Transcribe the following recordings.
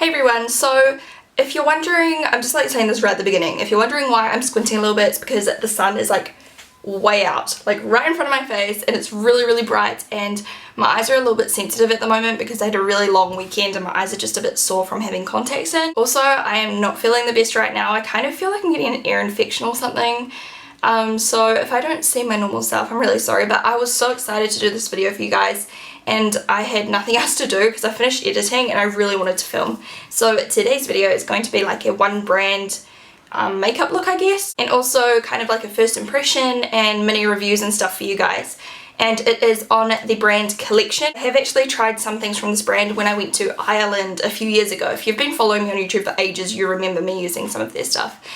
Hey everyone, so if you're wondering, I'm just like saying this right at the beginning, if you're wondering why I'm squinting a little bit, it's because the sun is like way out, like right in front of my face, and it's really bright, and my eyes are a little bit sensitive at the moment because I had a really long weekend and my eyes are just a bit sore from having contacts in. Also, I am not feeling the best right now. I kind of feel like I'm getting an ear infection or something. So if I don't see my normal self, I'm really sorry, but I was so excited to do this video for you guys, and I had nothing else to do because I finished editing and I really wanted to film. So today's video is going to be like a one brand makeup look, I guess, and also kind of like a first impression and mini reviews and stuff for you guys. And it is on the brand Collection. I have actually tried some things from this brand when I went to Ireland a few years ago. If you've been following me on YouTube for ages, you remember me using some of their stuff.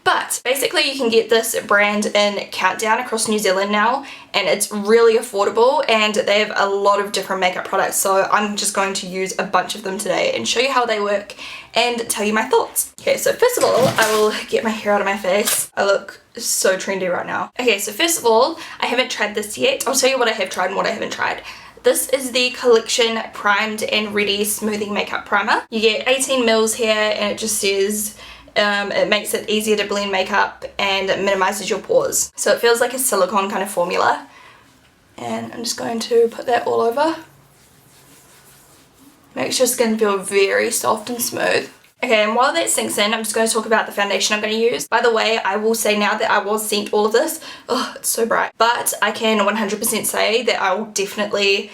But basically you can get this brand in Countdown across New Zealand now, and it's really affordable, and they have a lot of different makeup products, so I'm just going to use a bunch of them today and show you how they work and tell you my thoughts. Okay, so first of all, I will get my hair out of my face. I look so trendy right now. Okay, so first of all, I haven't tried this yet. I'll tell you what I have tried and what I haven't tried. This is the Collection Primed and Ready Smoothing Makeup Primer. You get 18 mils here, and it just says it makes it easier to blend makeup and it minimizes your pores. So it feels like a silicone kind of formula. And I'm just going to put that all over. Makes your skin feel very soft and smooth. Okay, and while that sinks in, I'm just going to talk about the foundation I'm going to use. By the way, I will say now that I was sent all of this. Oh, it's so bright. But I can 100% say that I will definitely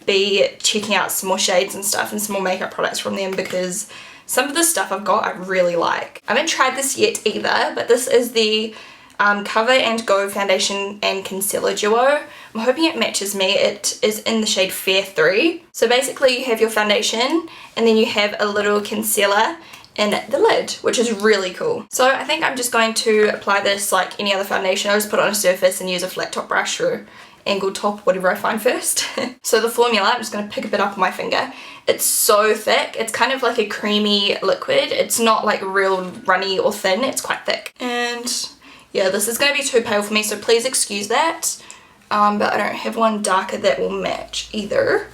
be checking out some more shades and stuff and some more makeup products from them, because some of the stuff I've got I really like. I haven't tried this yet either, but this is the Cover and Go Foundation and Concealer Duo. I'm hoping it matches me. It is in the shade Fair 3. So basically you have your foundation and then you have a little concealer in the lid, which is really cool. So I think I'm just going to apply this like any other foundation. I'll just put it on a surface and use a flat top brush or angled top, whatever I find first. So the formula, I'm just going to pick a bit up on my finger. It's so thick. It's kind of like a creamy liquid. It's not like real runny or thin. It's quite thick. And yeah, this is going to be too pale for me, so please excuse that. But I don't have one darker that will match either.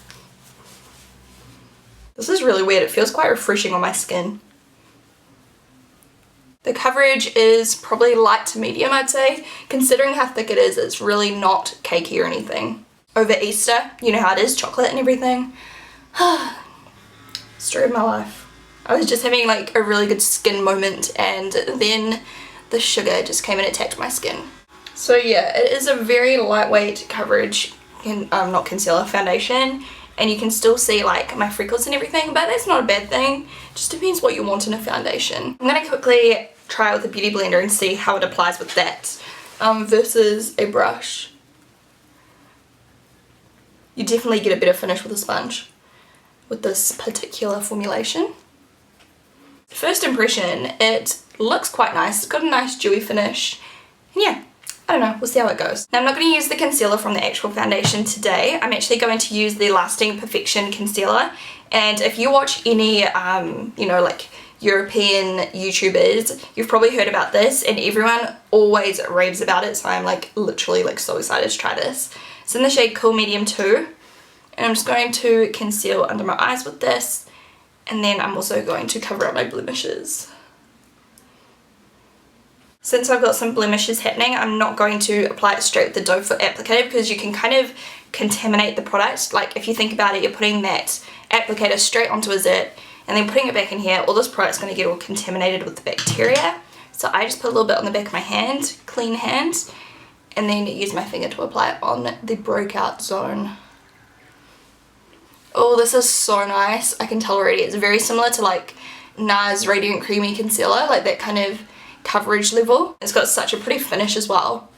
This is really weird. It feels quite refreshing on my skin. The coverage is probably light to medium, I'd say. Considering how thick it is, it's really not cakey or anything. Over Easter, you know how it is, chocolate and everything. Story of my life. I was just having like a really good skin moment, and then the sugar just came and attacked my skin. So yeah, it is a very lightweight coverage, not concealer, foundation. And you can still see like my freckles and everything, but that's not a bad thing. Just depends what you want in a foundation. I'm going to quickly try it with a beauty blender and see how it applies with that versus a brush. You definitely get a better finish with a sponge with this particular formulation. First impression, it looks quite nice. It's got a nice dewy finish. And yeah, I don't know, we'll see how it goes. Now I'm not going to use the concealer from the actual foundation today. I'm actually going to use the Lasting Perfection concealer. And if you watch any, you know, like European YouTubers, you've probably heard about this, and everyone always raves about it. So I'm like literally like so excited to try this. It's in the shade Cool Medium 2. And I'm just going to conceal under my eyes with this. And then I'm also going to cover up my blemishes. Since I've got some blemishes happening, I'm not going to apply it straight with the doe foot applicator, because you can kind of contaminate the product. Like if you think about it, you're putting that applicator straight onto a zit and then putting it back in here. All this product's going to get all contaminated with the bacteria. So I just put a little bit on the back of my hand, clean hand, and then use my finger to apply it on the breakout zone. Oh, this is so nice. I can tell already. It's very similar to like NARS Radiant Creamy Concealer, like that kind of coverage level. It's got such a pretty finish as well.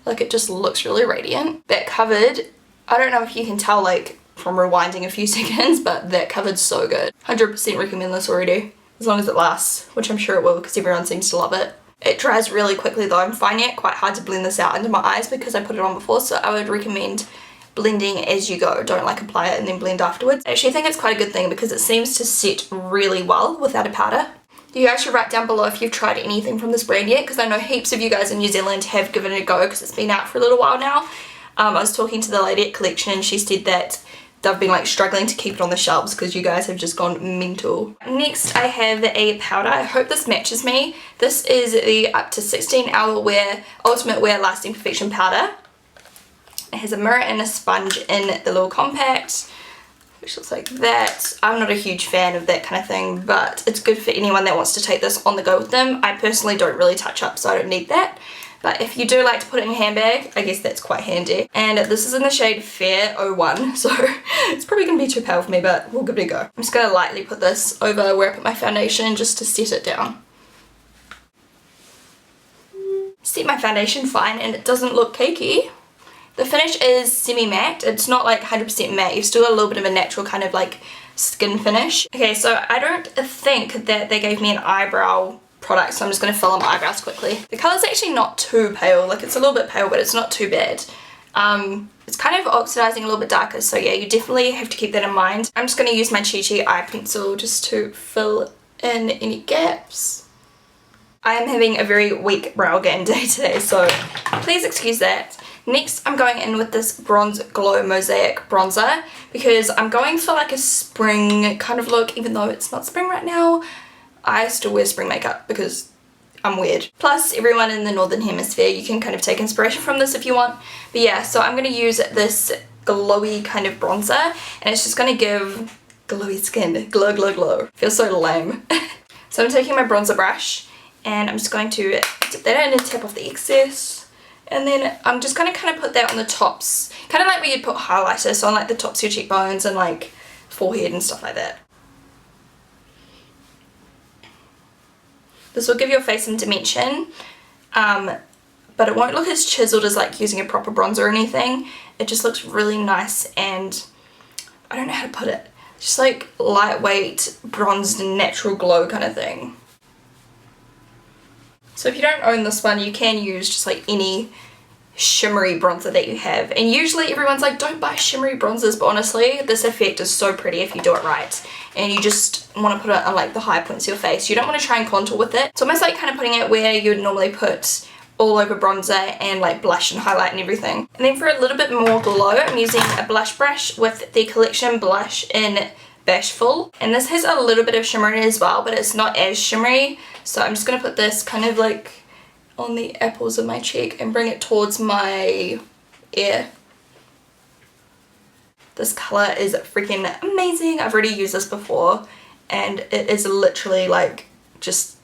Like it just looks really radiant. That covered, I don't know if you can tell like from rewinding a few seconds, but that covered so good. 100% recommend this already, as long as it lasts, which I'm sure it will because everyone seems to love it. It dries really quickly though. I'm finding it quite hard to blend this out under my eyes because I put it on before, so I would recommend blending as you go. Don't like apply it and then blend afterwards. I actually think it's quite a good thing because it seems to set really well without a powder. You guys should write down below if you've tried anything from this brand yet, because I know heaps of you guys in New Zealand have given it a go because it's been out for a little while now. I was talking to the lady at Collection and she said that they've been like struggling to keep it on the shelves because you guys have just gone mental. Next I have a powder. I hope this matches me. This is the up to 16 hour wear ultimate wear lasting perfection powder. It has a mirror and a sponge in the little compact, which looks like that. I'm not a huge fan of that kind of thing, but it's good for anyone that wants to take this on the go with them. I personally don't really touch up, so I don't need that. But if you do like to put it in your handbag, I guess that's quite handy. And this is in the shade Fair 01, so it's probably going to be too pale for me, but we'll give it a go. I'm just going to lightly put this over where I put my foundation just to set it down. Set my foundation fine and it doesn't look cakey. The finish is semi-matte. It's not like 100% matte. You've still got a little bit of a natural kind of like skin finish. Okay, so I don't think that they gave me an eyebrow product, so I'm just going to fill in my eyebrows quickly. The colour's actually not too pale. Like, it's a little bit pale, but it's not too bad. It's kind of oxidizing a little bit darker, so yeah, you definitely have to keep that in mind. I'm just going to use my Chit eye pencil just to fill in any gaps. I am having a very weak brow game day today, so please excuse that. Next, I'm going in with this Bronze Glow Mosaic bronzer because I'm going for like a spring kind of look, even though it's not spring right now. I still wear spring makeup because I'm weird. Plus, everyone in the Northern Hemisphere, you can kind of take inspiration from this if you want. But yeah, so I'm going to use this glowy kind of bronzer, and it's just going to give glowy skin. Glow, glow, glow. Feels so lame. So I'm taking my bronzer brush, and I'm just going to dip that in and tap off the excess. And then I'm just going to kind of put that on the tops, kind of like where you'd put highlighter, so on like the tops of your cheekbones and like forehead and stuff like that. This will give your face some dimension, but it won't look as chiseled as like using a proper bronzer or anything. It just looks really nice, and I don't know how to put it. Just like lightweight, bronzed, natural glow kind of thing. So if you don't own this one, you can use just like any shimmery bronzer that you have. And usually everyone's like, don't buy shimmery bronzers, but honestly, this effect is so pretty if you do it right. And you just want to put it on like the high points of your face. You don't want to try and contour with it. It's almost like kind of putting it where you would normally put all over bronzer and like blush and highlight and everything. And then for a little bit more glow, I'm using a blush brush with the Collection blush in Bashful, and this has a little bit of shimmer in it as well, but it's not as shimmery, so I'm just going to put this kind of like on the apples of my cheek and bring it towards my ear. This colour is freaking amazing. I've already used this before, and it is literally like just,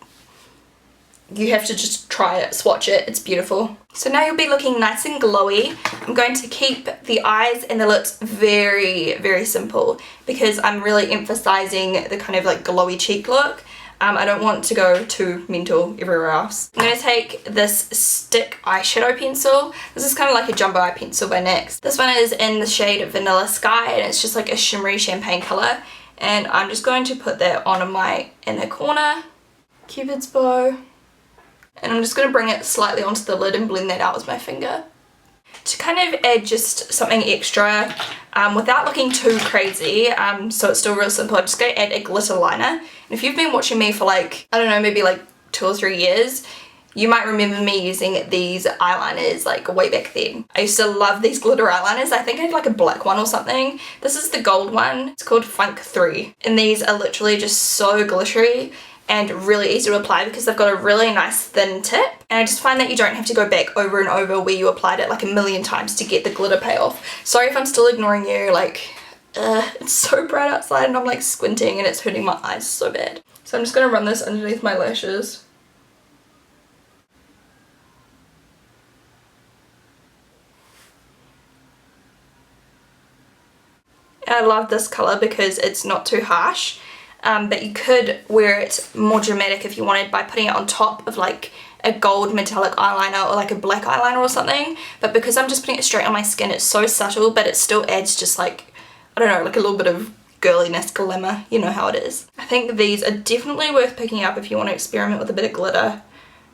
you have to just try it, swatch it, it's beautiful. So now you'll be looking nice and glowy. I'm going to keep the eyes and the lips very, very simple because I'm really emphasizing the kind of like glowy cheek look. I don't want to go too mental everywhere else. I'm going to take this stick eyeshadow pencil. This is kind of like a jumbo eye pencil by NYX. This one is in the shade Vanilla Sky, and it's just like a shimmery champagne color. And I'm just going to put that on my inner corner. Cupid's bow. And I'm just going to bring it slightly onto the lid and blend that out with my finger. To kind of add just something extra without looking too crazy, so it's still real simple, I'm just going to add a glitter liner. And if you've been watching me for like, I don't know, maybe like 2 or 3 years, you might remember me using these eyeliners like way back then. I used to love these glitter eyeliners. I think I had like a black one or something. This is the gold one. It's called Funk 3. And these are literally just so glittery and really easy to apply because they've got a really nice thin tip, and I just find that you don't have to go back over and over where you applied it like a million times to get the glitter payoff. Sorry if I'm still ignoring you, like it's so bright outside and I'm like squinting and it's hurting my eyes so bad. So I'm just going to run this underneath my lashes. And I love this colour because it's not too harsh. But you could wear it more dramatic if you wanted by putting it on top of like a gold metallic eyeliner or like a black eyeliner or something. But because I'm just putting it straight on my skin, it's so subtle, but it still adds just like, I don't know, like a little bit of girliness, glamour, you know how it is. I think these are definitely worth picking up if you want to experiment with a bit of glitter.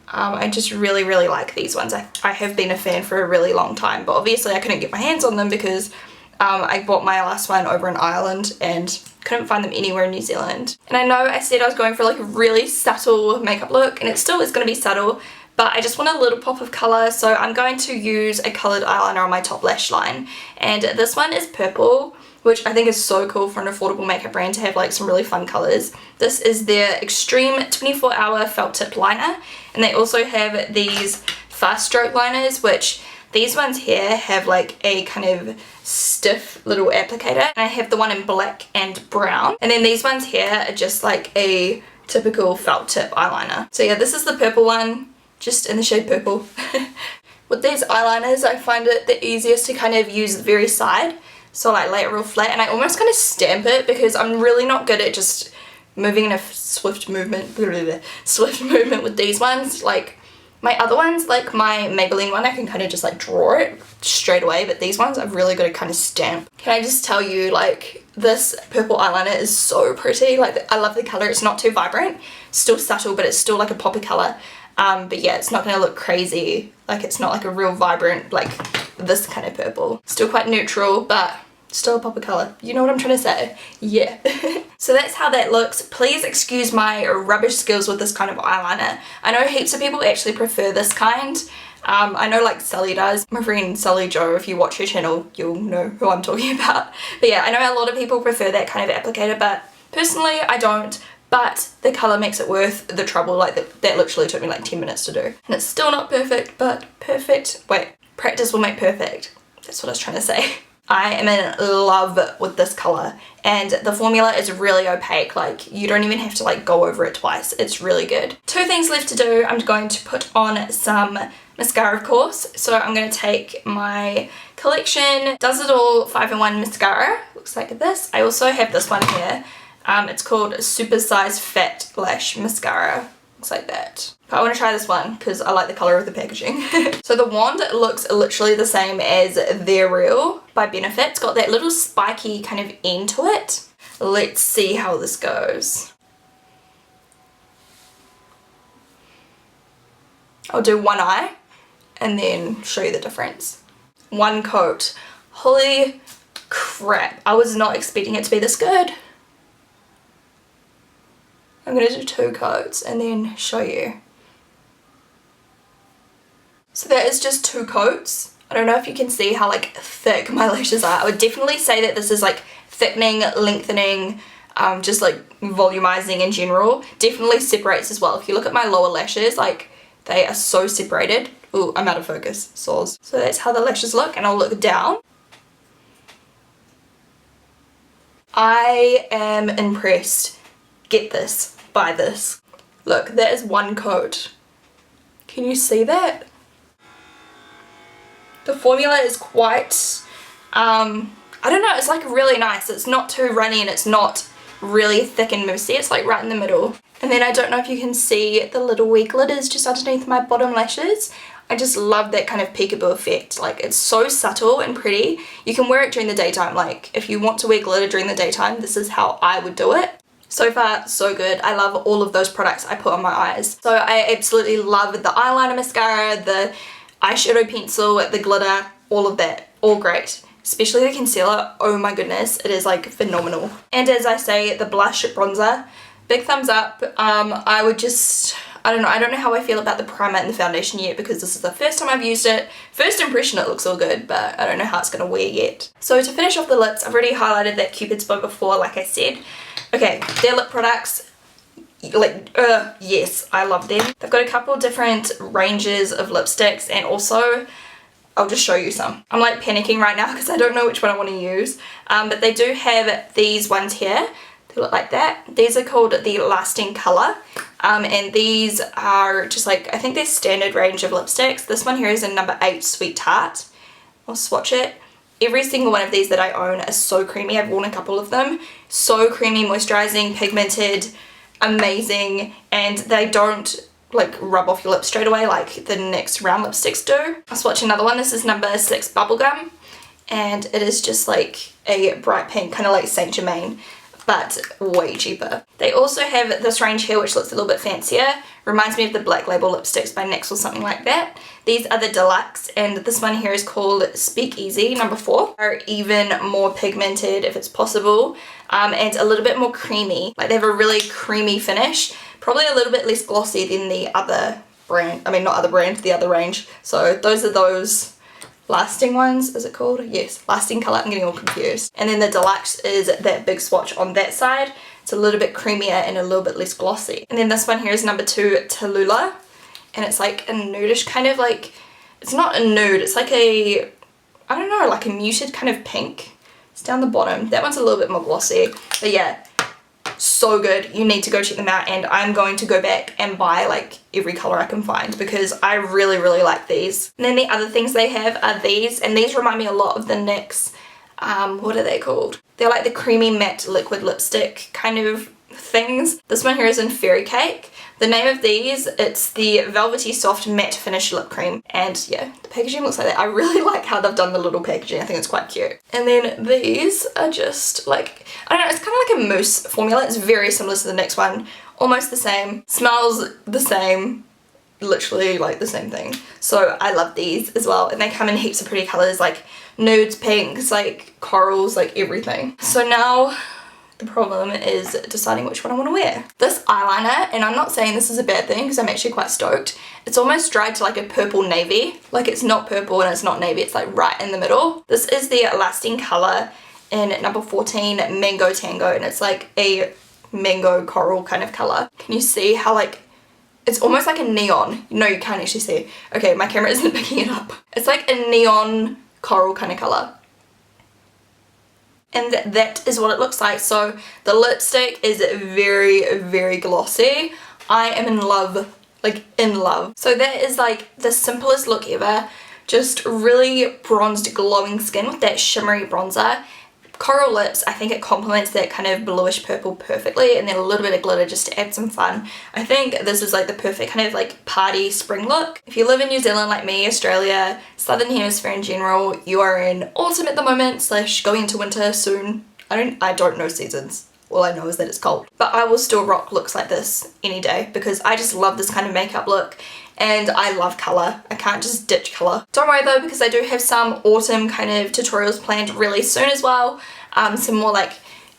I just really, really like these ones. I have been a fan for a really long time, but obviously I couldn't get my hands on them because I bought my last one over in Ireland and couldn't find them anywhere in New Zealand. And I know I said I was going for like a really subtle makeup look, and it still is going to be subtle, but I just want a little pop of colour, so I'm going to use a coloured eyeliner on my top lash line. And this one is purple, which I think is so cool for an affordable makeup brand to have like some really fun colours. This is their Extreme 24-hour felt tip liner, and they also have these fast stroke liners, which these ones here have like a kind of stiff little applicator, and I have the one in black and brown, and then these ones here are just like a typical felt tip eyeliner. So yeah, this is the purple one, just in the shade purple. With these eyeliners, I find it the easiest to kind of use the very side, so like lay it real flat, and I almost kind of stamp it because I'm really not good at just moving in a swift movement with these ones. Like my other ones, like my Maybelline one, I can kind of just like draw it straight away, but these ones I've really got to kind of stamp. Can I just tell you, like, this purple eyeliner is so pretty. Like, I love the colour. It's not too vibrant, still subtle, but it's still like a poppy colour. But yeah, it's not going to look crazy. Like, it's not like a real vibrant, like this kind of purple. Still quite neutral, but still a poppy colour. You know what I'm trying to say? Yeah. So that's how that looks. Please excuse my rubbish skills with this kind of eyeliner. I know heaps of people actually prefer this kind. I know like Sally does. My friend Sally Joe, if you watch her channel, you'll know who I'm talking about. But yeah, I know a lot of people prefer that kind of applicator, but personally I don't. But the colour makes it worth the trouble. Like that literally took me like 10 minutes to do. And it's still not perfect, but perfect. Wait, practice will make perfect. That's what I was trying to say. I am in love with this colour, and the formula is really opaque. Like, you don't even have to like go over it twice. It's really good. Two things left to do. I'm going to put on some mascara, of course. So I'm going to take my collection Does It All 5-in-1 mascara. Looks like this. I also have this one here. It's called Super Size Fat Lash Mascara. Looks like that. But I want to try this one because I like the colour of the packaging. So the wand looks literally the same as They're Real by Benefit. It's got that little spiky kind of end to it. Let's see how this goes. I'll do one eye and then show you the difference. One coat. Holy crap. I was not expecting it to be this good. I'm going to do 2 coats and then show you. So that is just 2 coats. I don't know if you can see how like thick my lashes are. I would definitely say that this is like thickening, lengthening, just like volumizing in general. Definitely separates as well. If you look at my lower lashes, like they are so separated. Ooh, I'm out of focus, soz. So that's how the lashes look, and I'll look down. I am impressed. Get this. Buy this. Look, that is 1 coat. Can you see that? The formula is quite, I don't know, it's like really nice. It's not too runny and it's not really thick and moussey. It's like right in the middle. And then I don't know if you can see the little wee glitters just underneath my bottom lashes. I just love that kind of peekaboo effect. Like, it's so subtle and pretty. You can wear it during the daytime. Like, if you want to wear glitter during the daytime, this is how I would do it. So far, so good. I love all of those products I put on my eyes. So I absolutely love the eyeliner mascara, the eyeshadow pencil, the glitter, all of that. All great. Especially the concealer. Oh my goodness, it is like phenomenal. And as I say, the blush bronzer, big thumbs up. I would just, I don't know how I feel about the primer and the foundation yet, because this is the first time I've used it. First impression, it looks all good, but I don't know how it's going to wear yet. So to finish off the lips, I've already highlighted that Cupid's bow before, like I said. Okay, their lip products, like, yes, I love them. They've got a couple different ranges of lipsticks, and also, I'll just show you some. I'm like panicking right now because I don't know which one I want to use. But they do have these ones here. They look like that. These are called the Lasting Colour. And these are just like, I think they're standard range of lipsticks. This one here is a number 8 Sweet Tart. I'll swatch it. Every single one of these that I own are so creamy. I've worn a couple of them. So creamy, moisturizing, pigmented, amazing, and they don't like rub off your lips straight away like the NYX round lipsticks do. I'll swatch another one. This is number 6 Bubblegum, and it is just like a bright pink, kind of like Saint Germain, but way cheaper. They also have this range here which looks a little bit fancier. Reminds me of the Black Label lipsticks by NYX or something like that. These are the Deluxe, and this one here is called Speakeasy, number 4. Are even more pigmented if it's possible, and a little bit more creamy. Like, they have a really creamy finish. Probably a little bit less glossy than the other brand. I mean, not other brand, the other range. So those are those. lasting ones, is it called? Yes, lasting colour, I'm getting all confused. And then the deluxe is that big swatch on that side. It's a little bit creamier and a little bit less glossy. And then this one here is number 2, Tallulah, and it's like a nudish kind of like, it's not a nude, it's like a, I don't know, like a muted kind of pink. It's down the bottom. That one's a little bit more glossy, but yeah, so good. You need to go check them out, and I'm going to go back and buy like every color I can find because I really like these. And then the other things they have are these, and these remind me a lot of the NYX, what are they called? They're like the creamy matte liquid lipstick kind of things. This one here is in Fairy Cake. The name of these, it's the Velvety Soft Matte Finish Lip Cream, and yeah, the packaging looks like that. I really like how they've done the little packaging. I think it's quite cute. And then these are just like, I don't know, it's kind of like a mousse formula. It's very similar to the next one, almost the same, smells the same, literally like the same thing. So I love these as well, and they come in heaps of pretty colors like nudes, pinks, like corals, like everything. So now the problem is deciding which one I want to wear. This eyeliner, and I'm not saying this is a bad thing because I'm actually quite stoked, it's almost dried to like a purple navy. Like it's not purple and it's not navy, it's like right in the middle. This is the lasting colour in number 14, Mango Tango, and it's like a mango coral kind of colour. Can you see how like, it's almost like a neon. No, you can't actually see. Okay, my camera isn't picking it up. It's like a neon coral kind of colour. And that is what it looks like. So the lipstick is very glossy. I am in love, like in love. So that is like the simplest look ever. Just really bronzed glowing skin with that shimmery bronzer. Coral lips, I think it complements that kind of bluish purple perfectly, and then a little bit of glitter just to add some fun. I think this is like the perfect kind of like party spring look. If you live in New Zealand like me, Australia, Southern Hemisphere in general, you are in autumn at the moment / going into winter soon. I don't know seasons. All I know is that it's cold. But I will still rock looks like this any day because I just love this kind of makeup look. And I love colour. I can't just ditch colour. Don't worry though, because I do have some autumn kind of tutorials planned really soon as well. Some more like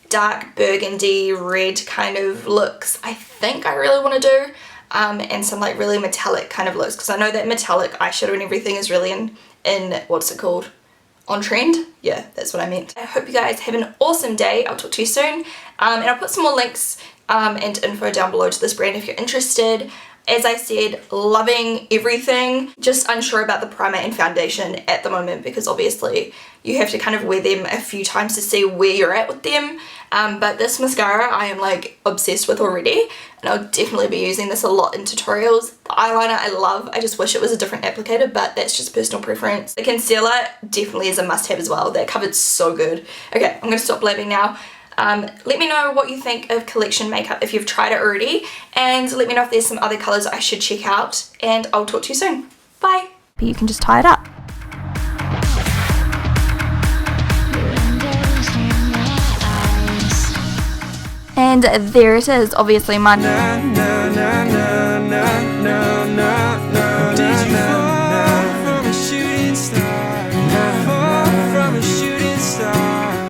dark burgundy red kind of looks I think I really want to do. And some like really metallic kind of looks, because I know that metallic eyeshadow and everything is really in what's it called? On trend? Yeah, that's what I meant. I hope you guys have an awesome day. I'll talk to you soon. And I'll put some more links and info down below to this brand if you're interested. As I said, loving everything, just unsure about the primer and foundation at the moment because obviously you have to kind of wear them a few times to see where you're at with them. But this mascara I am like obsessed with already, and I'll definitely be using this a lot in tutorials. The eyeliner I love, I just wish it was a different applicator, but that's just personal preference. The concealer definitely is a must-have as well. That covered so good. Okay, I'm gonna stop blabbing now. Let me know what you think of collection makeup if you've tried it already, and let me know if there's some other colours I should check out, and I'll talk to you soon. Bye! But you can just tie it up. And there it is, obviously my